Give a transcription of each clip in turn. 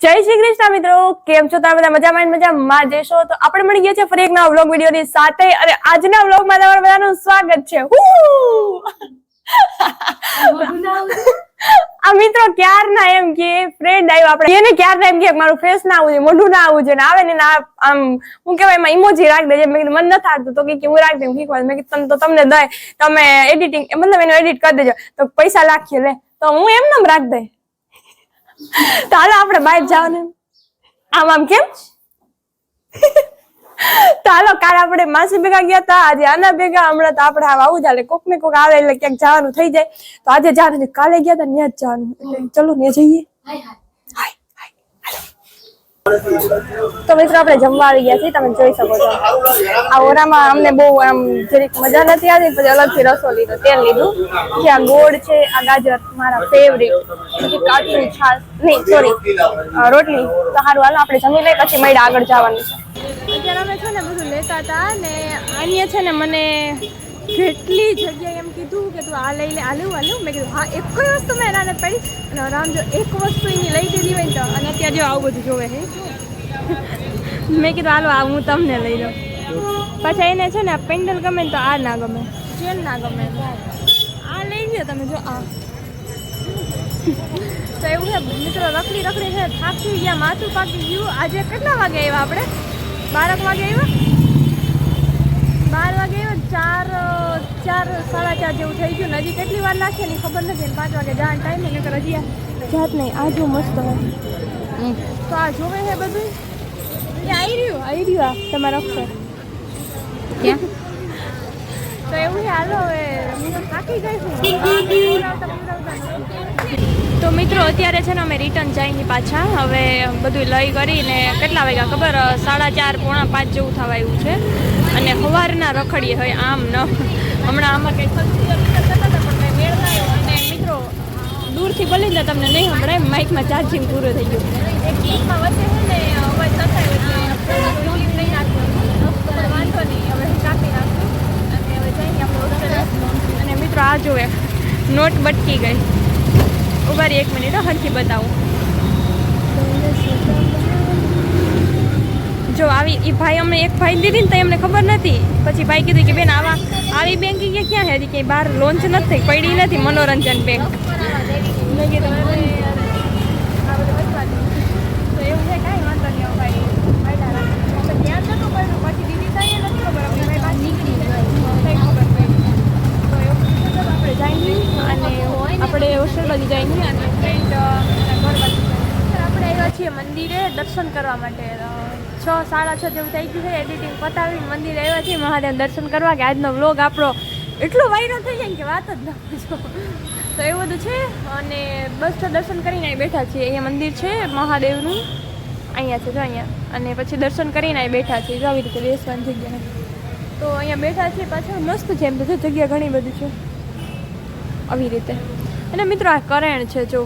જય શ્રી કૃષ્ણ મિત્રો, કેમ છો તમે બધા? મજામાં જશો તો આપણે મળી ગયા છે ફરી એક નવા વ્લોગ વિડીયોની સાથે. અને આજના વ્લોગમાં તમારું બધાનું સ્વાગત છે. આ મિત્રો ક્યારના એમ કે ફ્રેન્ડ આવ્યો આપણે એને ક્યારના એમ કે મારું ફેસ ના આવું છે, મોઢું ના આવું છે ને આવે ને આમ હું કહેવાય એમાં ઇમોજી રાખ દેજે. મેં કીધું મને નથી આવતું તો કે હું રાખ દઉં. મેં કીધું તો તમને દે, તમે એડિટિંગ મતલબ એનું એડિટ કરી દેજો તો પૈસા લાખીએ લે, તો હું એમ નામ રાખ દે. તો હાલો આપણે બહાર જવાનું. આમ કેમ તો હાલો, કાલ આપણે માસી ભેગા ગયા હતા, આજે આના ભેગા. હમણાં તો આપણે આવું ચાલે, કોક ને કોક આવે એટલે ક્યાંક જવાનું થઈ જાય. તો આજે જવાનું છે, કાલે ગયા હતા ત્યાં જ જવાનું, એટલે ચલો ને જઈએ. તો મિત્રો આપણે જમવા આવી ગયા છીએ, તમે જોઈ શકો છો. આ ઓરામાં અમને બહુ આમ જરીક મજા નથી આવી, પછી અલગથી રસો લીધો, તેલ લીધું. જે આ ગોળ છે, આ ગાજર મારા ફેવરિટ, પછી કાચું છાશ નહીં સોરી રોટલી. તો સારું હાલો આપણે જમી લઈએ, પછી મળીએ, આગળ જવાનું છે. અત્યારે અમે છે ને બધું લેતા હતા ને અહીંયા છે ને મને કેટલી જગ્યાએ એમ કીધું કે તું આ લઈ લે, આ લેવું. મેં કીધું હા, એક જ વસ્તુ મેં એનાને પડી. અને આરામ જો એક વસ્તુ એની લઈ દીધી હોય ને તો, અને અત્યારે જો આવું બધું જોવે છે. મેં કીધું હાલો આ હું તમને લઈ લઉં. પછી એને છે ને આ પેન્ડલ ગમે ને તો આ ના ગમે, ચેન ના ગમે, આ લઈ લો તમે. જો આ તો એવું છે મિત્રો, રખડી છે, થાકી ગયા, માથું પાકી ગયું. આજે કેટલા વાગે આવ્યા આપણે? 12 વાગે આવ્યા, 12 વાગે આવ્યો, 4 સાડા 4 જેવું થઈ ગયું. હજી કેટલી વાર લાગે એની ખબર નથી. 5 વાગે જવાનો ટાઈમ ને નકર હજી જાત નહીં. આ જો મસ્ત હોય તો આ જોવે છે બધું. એ આવી રહ્યું તમારા અક્ષર ક્યાં? તો એવું છે. હાલો હવે હું તો થાકી ગઈ છું. તો મિત્રો અત્યારે છે ને અમે રિટર્ન જઈને પાછા હવે બધું લઈ કરીને કેટલા વાગ્યા ખબર? 4:30 પોણા 5 જેવું થવા આવ્યું છે. અને સવારના રખડીએ હોય આમ ન. હમણાં આમાં કંઈ થતા હતા પણ મેં મેળ ના. અને મિત્રો દૂરથી બોલી ને તમને નહીં સંભળાય, માઇકમાં ચાર્જિંગ પૂરું થઈ ગયું. એક ક્લિપમાં વચ્ચે છે ને અવાજ થતા નહીં નાખ્યો, વાંધો નહીં, હવે કાપી નાખ્યું. અને હવે જઈને આપણે. અને મિત્રો આ જોવે નોટ બટકી ગઈ. ઉભારી 1 મિનિટ હરખી બતાવું. જો આવી એ ભાઈ અમને એક ભાઈ દીધી ને તો એમને ખબર નથી. પછી ભાઈ કીધું કે બેન આવી બેંકિંગ ક્યાં હતી કે બહાર લોન્ચ નથી થઈ, પડી નથી મનોરંજન બેંક. મેં કીધું તો એવું છે, કાંઈ વાંધો નહીં ભાઈ. ત્યાં જતું પડ્યું પછી દીદી થાય નથી ખબર, અમને ભાઈ બહાર નીકળી જાય કંઈ ખબર પડી. તો એવું આપણે જઈને અને આપણે હોસ્ટેલ બાજુ જઈને અને ફ્રેન્ડ ઘર બાજુ આપણે આવ્યા છીએ મંદિરે દર્શન કરવા માટે. 6 સાડા 6 જેવું થઈ ગયું છે. એડિટિંગ પતાવીને મંદિરે આવ્યા છીએ મહાદેવ દર્શન કરવા. કે આજનો વ્લોગ આપણો એટલો વાયરલ થઈ જાય કે વાત જ ના પૂછો. તો એવું બધું છે. અને બસ તો દર્શન કરીને અહીં બેઠા છીએ. અહીંયા મંદિર છે મહાદેવનું, અહીંયા છે જો અહીંયા. અને પછી દર્શન કરીને અહીં બેઠા છીએ. આવી રીતે બેસવાની જગ્યા તો અહીંયા બેઠા છીએ. પાછળ મસ્ત છે એમ તો જગ્યા ઘણી બધી છે આવી રીતે. અને મિત્રો આ કરેણ છે જો.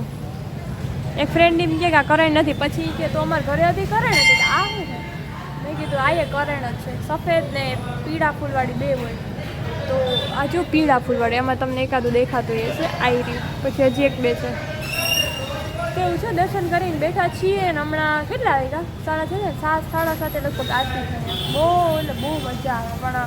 એક ફ્રેન્ડ એમ કે આ કરેણ નથી, પછી કે તો અમારા ઘરે હતી કરેણ હતી. આ શું છે? મેં કીધું આ એ કરેણ જ છે. સફેદ ને પીળા ફૂલવાળી બે હોય. તો આ જો પીળા ફૂલવાળી, એમાં તમને એકાદું દેખાતું એ છે આયરી. પછી હજી એક બે છે. કેવું છે, દર્શન કરીને બેઠા છીએ. અને હમણાં કેટલા વાગ્યા? 7:30 7:30 લગભગ આરતી છે. બહુ એટલે બહુ મજા આવે. પણ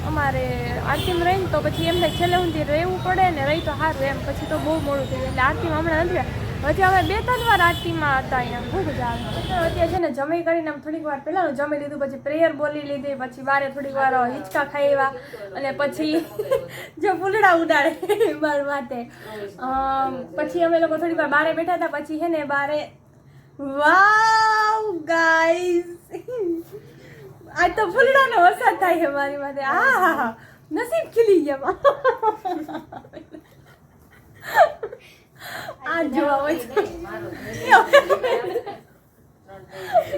અમારે આરતીમાં રહીને તો પછી એમ થાય છેલ્લે સુધી રહેવું પડે ને, રહી તો સારું એમ. પછી તો બહુ મોડું થઈ જાય એટલે આરતીમાં હમણાં નથી. પછી અમે 2-3 વાર આરતીમાં હતા. અહીંયા બહુ મજા આવે. અત્યારે છે ને જમી કરીને થોડીક વાર પહેલાં જમી લીધું, પછી પ્રેયર બોલી લીધી, પછી બારે થોડીક વાર હિંચકા ખાઈ આવ્યા. અને પછી જો ફૂલડા ઉડાડે બાર માટે. પછી અમે લોકો થોડીક વાર બારે બેઠા હતા. પછી છે ને બારે વાવ ગાઈઝ, આજ તો ફૂલડાનો વરસાદ થાય છે મારી માટે. હા નસીબ ખીલી ગયા. આ જોવા હોય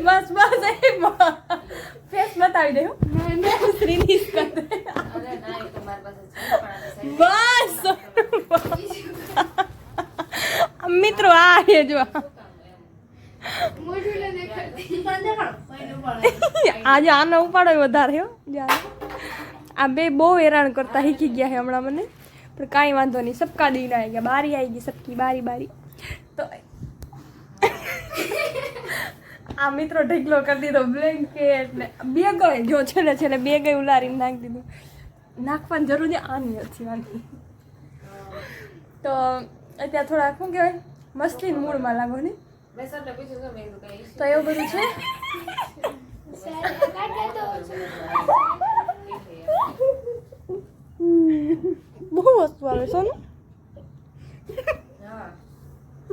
બસ ફેસ બતાવી દે બસ મિત્રો. આ જો આજે આનો ઉપાડો વધારે. આ બે બહુ હેરાન કરતા શીખી ગયા છે હમણાં મને. પણ કાંઈ વાંધો નહીં, સબકા दिन आएगा, बारी आएगी सबकी बारी बारी. तो આ મિત્રો ઢગલો કરી દીધો બ્લેન્કેટ ને બે ગઈ જો છેલ્લે બે ગઈ ઉલારીને નાખી દીધું. નાખવાની જરૂર છે આની હતી આની. તો અત્યારે થોડા શું કહેવાય મસ્તી મૂડમાં લાગો ને. તો એવું બધું છે. બહુ વસ્તુ આવે છે ને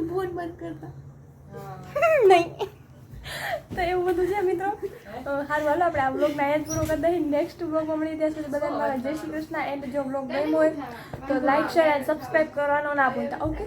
ફોન બંધ કરતા નહીં. તો એવું બધું છે મિત્રો. સારું હાલો આપણે આ બ્લોગને અહીંયા જ પૂરો કરી દઈએ. નેક્સ્ટ બ્લોગમાં મળી ત્યાં સુધી બધાને મારા જય શ્રી કૃષ્ણ. એન્ડ જો બ્લોગ ગમ્યો હોય તો લાઈક શેર એન્ડ સબસ્ક્રાઈબ કરવાનો ના ભૂલતા. ઓકે.